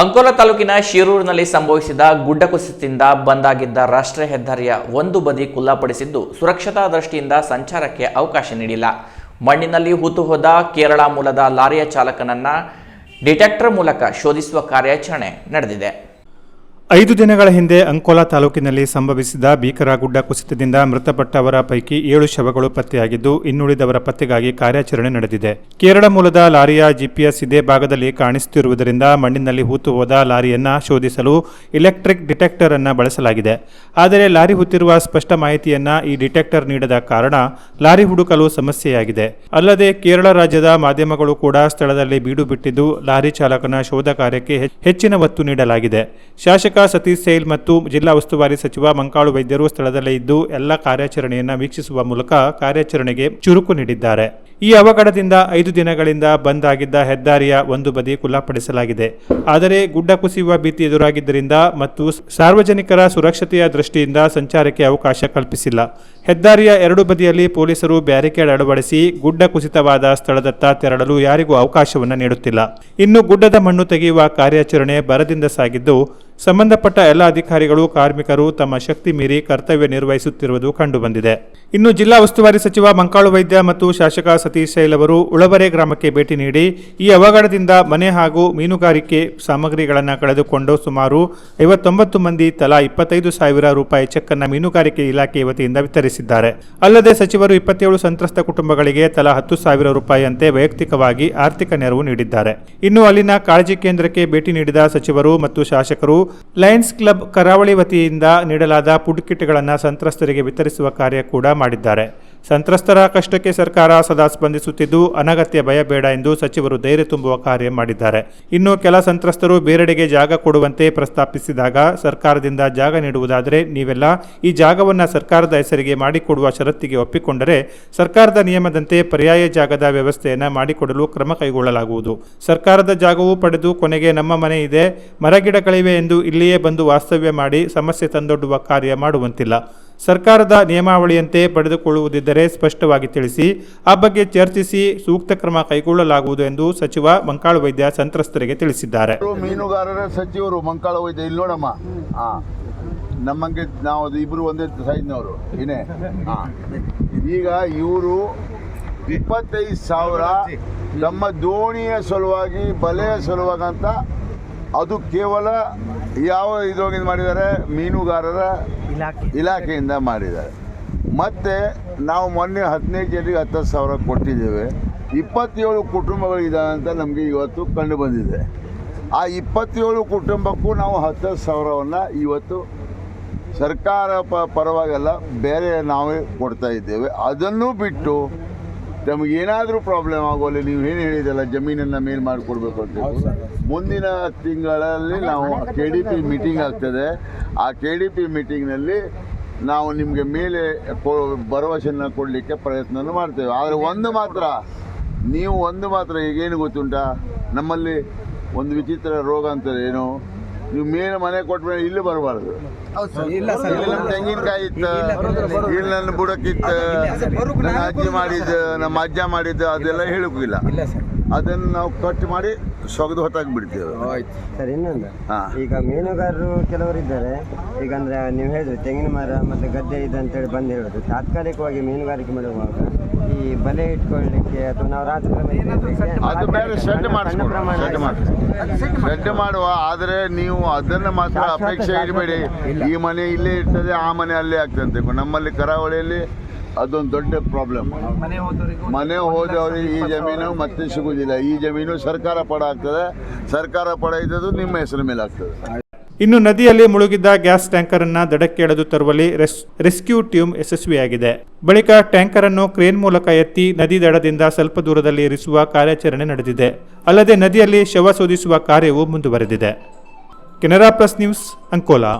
ಅಂಕೋಲಾ ತಾಲೂಕಿನ ಶಿರೂರಿನಲ್ಲಿ ಸಂಭವಿಸಿದ ಗುಡ್ಡ ಕುಸಿತದಿಂದ ಬಂದಾಗಿದ್ದ ರಾಷ್ಟ್ರೀಯ ಹೆದ್ದಾರಿಯ ಒಂದು ಬದಿ ಖುಲ್ಲಾಪಡಿಸಿದ್ದು ಸುರಕ್ಷತಾ ದೃಷ್ಟಿಯಿಂದ ಸಂಚಾರಕ್ಕೆ ಅವಕಾಶ ನೀಡಿಲ್ಲ. ಮಣ್ಣಿನಲ್ಲಿ ಹೂತು ಹೋದ ಕೇರಳ ಮೂಲದ ಲಾರಿಯ ಚಾಲಕನನ್ನ ಡಿಟೆಕ್ಟರ್ ಮೂಲಕ ಶೋಧಿಸುವ ಕಾರ್ಯಾಚರಣೆ ನಡೆದಿದೆ. 5 ದಿನಗಳ ಹಿಂದೆ ಅಂಕೋಲಾ ತಾಲೂಕಿನಲ್ಲಿ ಸಂಭವಿಸಿದ ಭೀಕರ ಗುಡ್ಡ ಕುಸಿತದಿಂದ ಮೃತಪಟ್ಟವರ ಪೈಕಿ 7 ಶವಗಳು ಪತ್ತೆಯಾಗಿದ್ದು, ಇನ್ನುಳಿದವರ ಪತ್ತೆಗಾಗಿ ಕಾರ್ಯಾಚರಣೆ ನಡೆದಿದೆ. ಕೇರಳ ಮೂಲದ ಲಾರಿಯ ಜಿಪಿಎಸ್ ಇದೇ ಭಾಗದಲ್ಲಿ ಕಾಣಿಸುತ್ತಿರುವುದರಿಂದ ಮಣ್ಣಿನಲ್ಲಿ ಹೂತು ಹೋದ ಲಾರಿಯನ್ನ ಶೋಧಿಸಲು ಇಲೆಕ್ಟ್ರಿಕ್ ಡಿಟೆಕ್ಟರ್ ಅನ್ನು ಬಳಸಲಾಗಿದೆ. ಆದರೆ ಲಾರಿ ಹೂತಿರುವ ಸ್ಪಷ್ಟ ಮಾಹಿತಿಯನ್ನ ಈ ಡಿಟೆಕ್ಟರ್ ನೀಡದ ಕಾರಣ ಲಾರಿ ಹುಡುಕಲು ಸಮಸ್ಯೆಯಾಗಿದೆ. ಅಲ್ಲದೆ ಕೇರಳ ರಾಜ್ಯದ ಮಾಧ್ಯಮಗಳು ಕೂಡ ಸ್ಥಳದಲ್ಲಿ ಬೀಡು ಬಿಟ್ಟಿದ್ದು, ಲಾರಿ ಚಾಲಕನ ಶೋಧ ಕಾರ್ಯಕ್ಕೆ ಹೆಚ್ಚಿನ ಒತ್ತು ನೀಡಲಾಗಿದೆ. ಶಾಸಕ ಸತೀಶ್ ಸೈಲ್ ಮತ್ತು ಜಿಲ್ಲಾ ಉಸ್ತುವಾರಿ ಸಚಿವ ಮಂಕಾಳು ವೈದ್ಯರು ಸ್ಥಳದಲ್ಲೇ ಇದ್ದು ಎಲ್ಲ ಕಾರ್ಯಾಚರಣೆಯನ್ನು ವೀಕ್ಷಿಸುವ ಮೂಲಕ ಕಾರ್ಯಾಚರಣೆಗೆ ಚುರುಕು ನೀಡಿದ್ದಾರೆ. ಈ ಅವಘಡದಿಂದ 5 ದಿನಗಳಿಂದ ಬಂದ್ ಆಗಿದ್ದ ಹೆದ್ದಾರಿಯ ಒಂದು ಬದಿ ಖುಲ್ಲಾಪಡಿಸಲಾಗಿದೆ. ಆದರೆ ಗುಡ್ಡ ಕುಸಿಯುವ ಭೀತಿ ಎದುರಾಗಿದ್ದರಿಂದ ಮತ್ತು ಸಾರ್ವಜನಿಕರ ಸುರಕ್ಷತೆಯ ದೃಷ್ಟಿಯಿಂದ ಸಂಚಾರಕ್ಕೆ ಅವಕಾಶ ಕಲ್ಪಿಸಿಲ್ಲ. ಹೆದ್ದಾರಿಯ 2 ಬದಿಯಲ್ಲಿ ಪೊಲೀಸರು ಬ್ಯಾರಿಕೇಡ್ ಅಳವಡಿಸಿ ಗುಡ್ಡ ಕುಸಿತವಾದ ಸ್ಥಳದತ್ತ ತೆರಳಲು ಯಾರಿಗೂ ಅವಕಾಶವನ್ನು ನೀಡುತ್ತಿಲ್ಲ. ಇನ್ನು ಗುಡ್ಡದ ಮಣ್ಣು ತೆಗೆಯುವ ಕಾರ್ಯಾಚರಣೆ ಭರದಿಂದ ಸಾಗಿದ್ದು, ಸಂಬಂಧಪಟ್ಟ ಎಲ್ಲ ಅಧಿಕಾರಿಗಳು, ಕಾರ್ಮಿಕರು ತಮ್ಮ ಶಕ್ತಿ ಮೀರಿ ಕರ್ತವ್ಯ ನಿರ್ವಹಿಸುತ್ತಿರುವುದು ಕಂಡುಬಂದಿದೆ. ಇನ್ನು ಜಿಲ್ಲಾ ಉಸ್ತುವಾರಿ ಸಚಿವ ಮಂಕಾಳು ವೈದ್ಯ ಮತ್ತು ಶಾಸಕ ಸತೀಶ್ ಸೈಲ್ ಅವರು ಉಳಬರೆ ಗ್ರಾಮಕ್ಕೆ ಭೇಟಿ ನೀಡಿ ಈ ಅವಘಡದಿಂದ ಮನೆ ಹಾಗೂ ಮೀನುಗಾರಿಕೆ ಸಾಮಗ್ರಿಗಳನ್ನು ಕಳೆದುಕೊಂಡು ಸುಮಾರು 59 ಮಂದಿ ತಲಾ 25,000 ರೂಪಾಯಿ ಚೆಕ್ ಅನ್ನು ಮೀನುಗಾರಿಕೆ ಇಲಾಖೆ ವತಿಯಿಂದ ವಿತರಿಸಿದ್ದಾರೆ. ಅಲ್ಲದೆ ಸಚಿವರು 27 ಸಂತ್ರಸ್ತ ಕುಟುಂಬಗಳಿಗೆ ತಲಾ 10,000 ರೂಪಾಯಿಯಂತೆ ವೈಯಕ್ತಿಕವಾಗಿ ಆರ್ಥಿಕ ನೆರವು ನೀಡಿದ್ದಾರೆ. ಇನ್ನು ಅಲ್ಲಿನ ಕಾಳಜಿ ಕೇಂದ್ರಕ್ಕೆ ಭೇಟಿ ನೀಡಿದ ಸಚಿವರು ಮತ್ತು ಶಾಸಕರು ಲಯನ್ಸ್ ಕ್ಲಬ್ ಕರಾವಳಿ ವತಿಯಿಂದ ನೀಡಲಾದ ಫುಡ್ ಕಿಟ್ಗಳನ್ನು ಸಂತ್ರಸ್ತರಿಗೆ ವಿತರಿಸುವ ಕಾರ್ಯ ಕೂಡ ಮಾಡಿದ್ದಾರೆ. ಸಂತ್ರಸ್ತರ ಕಷ್ಟಕ್ಕೆ ಸರ್ಕಾರ ಸದಾ ಸ್ಪಂದಿಸುತ್ತಿದ್ದು, ಅನಗತ್ಯ ಭಯ ಬೇಡ ಎಂದು ಸಚಿವರು ಧೈರ್ಯ ತುಂಬುವ ಕಾರ್ಯ ಮಾಡಿದ್ದಾರೆ. ಇನ್ನು ಕೆಲ ಸಂತ್ರಸ್ತರು ಬೇರೆಡೆಗೆ ಜಾಗ ಕೊಡುವಂತೆ ಪ್ರಸ್ತಾಪಿಸಿದಾಗ ಸರ್ಕಾರದಿಂದ ಜಾಗ ನೀಡುವುದಾದರೆ ನೀವೆಲ್ಲ ಈ ಜಾಗವನ್ನು ಸರ್ಕಾರದ ಹೆಸರಿಗೆ ಮಾಡಿಕೊಡುವ ಷರತ್ತಿಗೆ ಒಪ್ಪಿಕೊಂಡರೆ ಸರ್ಕಾರದ ನಿಯಮದಂತೆ ಪರ್ಯಾಯ ಜಾಗದ ವ್ಯವಸ್ಥೆಯನ್ನು ಮಾಡಿಕೊಡಲು ಕ್ರಮ ಕೈಗೊಳ್ಳಲಾಗುವುದು. ಸರ್ಕಾರದ ಜಾಗವು ಪಡೆದು ಕೊನೆಗೆ ನಮ್ಮ ಮನೆ ಇದೆ, ಮರಗಿಡಗಳಿವೆ ಎಂದು ಇಲ್ಲಿಯೇ ಬಂದು ವಾಸ್ತವ್ಯ ಮಾಡಿ ಸಮಸ್ಯೆ ತಂದೊಡ್ಡುವ ಕಾರ್ಯ ಮಾಡುವಂತಿಲ್ಲ. ಸರ್ಕಾರದ ನಿಯಮಾವಳಿಯಂತೆ ಪಡೆದುಕೊಳ್ಳುವುದಿದ್ದರೆ ಸ್ಪಷ್ಟವಾಗಿ ತಿಳಿಸಿ, ಆ ಬಗ್ಗೆ ಚರ್ಚಿಸಿ ಸೂಕ್ತ ಕ್ರಮ ಕೈಗೊಳ್ಳಲಾಗುವುದು ಎಂದು ಸಚಿವ ಮಂಕಾಳು ವೈದ್ಯ ಸಂತ್ರಸ್ತರಿಗೆ ತಿಳಿಸಿದ್ದಾರೆ. ಮೀನುಗಾರರ ಸಚಿವರು ಮಂಕಾಳು ವೈದ್ಯ ಇಲ್ಲಿ ನೋಡಮ್ಮ, ನಮ್ಮಂಗೆ ನಾವು ಇಬ್ರು ಒಂದೇ ಸೈಜ್ನವರು ಏನೇ. ಈಗ ಇವರು 25,000 ನಮ್ಮ ದೋಣಿಯ ಸಲುವಾಗಿ, ಬಲೆಯ ಸಲುವಾಗಿ ಅಂತ, ಅದು ಕೇವಲ ಯಾವ ಇದೋಗಿ ಮಾಡಿದ್ದಾರೆ, ಮೀನುಗಾರರ ಇಲಾಖೆಯಿಂದ ಮಾಡಿದ್ದಾರೆ. ಮತ್ತು ನಾವು ಮೊನ್ನೆ 15 ಜನರಿಗೆ 10,000 ಕೊಟ್ಟಿದ್ದೇವೆ. 27 ಕುಟುಂಬಗಳಿದ್ದಾವೆ ಅಂತ ನಮಗೆ ಇವತ್ತು ಕಂಡು ಬಂದಿದೆ. ಆ 27 ಕುಟುಂಬಕ್ಕೂ ನಾವು 10,000ವನ್ನು ಇವತ್ತು ಸರ್ಕಾರ ಪರವಾಗೆಲ್ಲ ಬೇರೆ ನಾವೇ ಕೊಡ್ತಾ ಇದ್ದೇವೆ. ಅದನ್ನು ಬಿಟ್ಟು ನಮಗೇನಾದರೂ ಪ್ರಾಬ್ಲಮ್ ಆಗೋಲ್ಲ, ನೀವು ಏನು ಹೇಳಿದಲ್ಲ ಜಮೀನನ್ನು ಮೇಲ್ ಮಾಡಿಕೊಡ್ಬೇಕು ಅಂತ, ಮುಂದಿನ ತಿಂಗಳಲ್ಲಿ ನಾವು KDP ಮೀಟಿಂಗ್ ಆಗ್ತದೆ. ಆ KDP ಮೀಟಿಂಗ್ನಲ್ಲಿ ನಾವು ನಿಮಗೆ ಮೇಲೆ ಭರವಸೆಯನ್ನು ಕೊಡಲಿಕ್ಕೆ ಪ್ರಯತ್ನ ಮಾಡ್ತೇವೆ. ಆದರೆ ಒಂದು ಮಾತ್ರ ಈಗೇನು ಗೊತ್ತುಂಟಾ, ನಮ್ಮಲ್ಲಿ ಒಂದು ವಿಚಿತ್ರ ರೋಗ ಅಂತಾರೆ, ಏನು, ನೀವು ಮೇಲೆ ಮನೆ ಕೊಟ್ಮೇಲೆ ಇಲ್ಲಿ ಬರಬಾರ್ದು. ಇಲ್ಲಿ ನಮ್ಮ ತೆಂಗಿನಕಾಯಿ ಇತ್ತು, ಇಲ್ಲಿ ನನ್ನ ಬುಡಕ್ಕಿತ್ತು, ನನ್ನ ನಮ್ಮ ಅಜ್ಜ ಮಾಡಿದ್ದು ಅದೆಲ್ಲ ಹೇಳೋಕ್ಕಿಲ್ಲ. ಅದನ್ನು ನಾವು ಕಟ್ ಮಾಡಿ ಸೊಗದು ಹೊತ್ತಾಗಿ ಬಿಡ್ತೇವೆ. ಸರ್, ಇನ್ನೊಂದು, ಈಗ ಮೀನುಗಾರರು ಕೆಲವರು ಇದ್ದಾರೆ. ಈಗ ಅಂದ್ರೆ ನೀವು ಹೇಳಿದ್ರಿ ತೆಂಗಿನ ಮರ ಮತ್ತು ಗದ್ದೆ ಇದೆ ಅಂತೇಳಿ ಬಂದು ಹೇಳೋದು, ತಾತ್ಕಾಲಿಕವಾಗಿ ಮೀನುಗಾರಿಕೆ ಮಾಡುವಾಗ ಈ ಬಲೆ ಇಟ್ಕೊಳ್ಳಿಕ್ಕೆ ಅಥವಾ ನಾವು ರಾತ್ರಿ ಅದು ಬೇರೆ ಶೆಡ್ ಮಾಡುವ. ಆದರೆ ನೀವು ಅದನ್ನು ಮಾತ್ರ ಅಪೇಕ್ಷೆ ಇಡಬೇಡಿ, ಈ ಮನೆ ಇಲ್ಲೇ ಇರ್ತದೆ, ಆ ಮನೆ ಅಲ್ಲೇ ಆಗ್ತದೆ. ನಮ್ಮಲ್ಲಿ ಕರಾವಳಿಯಲ್ಲಿ ಅದೊಂದು ದೊಡ್ಡ ಪ್ರಾಬ್ಲಮ್. ಮನೆ ಹೋದವರಿಗೆ ಈ ಜಮೀನು ಮತ್ತೆ ಸಿಗುವುದಿಲ್ಲ. ಈ ಜಮೀನು ಸರ್ಕಾರ ಪಡ ಆಗ್ತದೆ, ಸರ್ಕಾರ ಪಡ ಇದ್ದದ್ದು ನಿಮ್ಮ ಹೆಸರ ಮೇಲೆ ಆಗ್ತದೆ. ಇನ್ನು ನದಿಯಲ್ಲಿ ಮುಳುಗಿದ್ದ ಗ್ಯಾಸ್ ಟ್ಯಾಂಕರ್ ಅನ್ನು ದಡಕ್ಕೆ ಎಳೆದು ತರುವಲ್ಲಿ ರೆಸ್ಕ್ಯೂ ಟೀಮ್ ಯಶಸ್ವಿಯಾಗಿದೆ. ಬಳಿಕ ಟ್ಯಾಂಕರ್ ಅನ್ನು ಕ್ರೇನ್ ಮೂಲಕ ಎತ್ತಿ ನದಿ ದಡದಿಂದ ಸ್ವಲ್ಪ ದೂರದಲ್ಲಿ ಇರಿಸುವ ಕಾರ್ಯಾಚರಣೆ ನಡೆದಿದೆ. ಅಲ್ಲದೆ ನದಿಯಲ್ಲಿ ಶವ ಶೋಧಿಸುವ ಕಾರ್ಯವೂ ಮುಂದುವರೆದಿದೆ. Canara plus news, Ankola.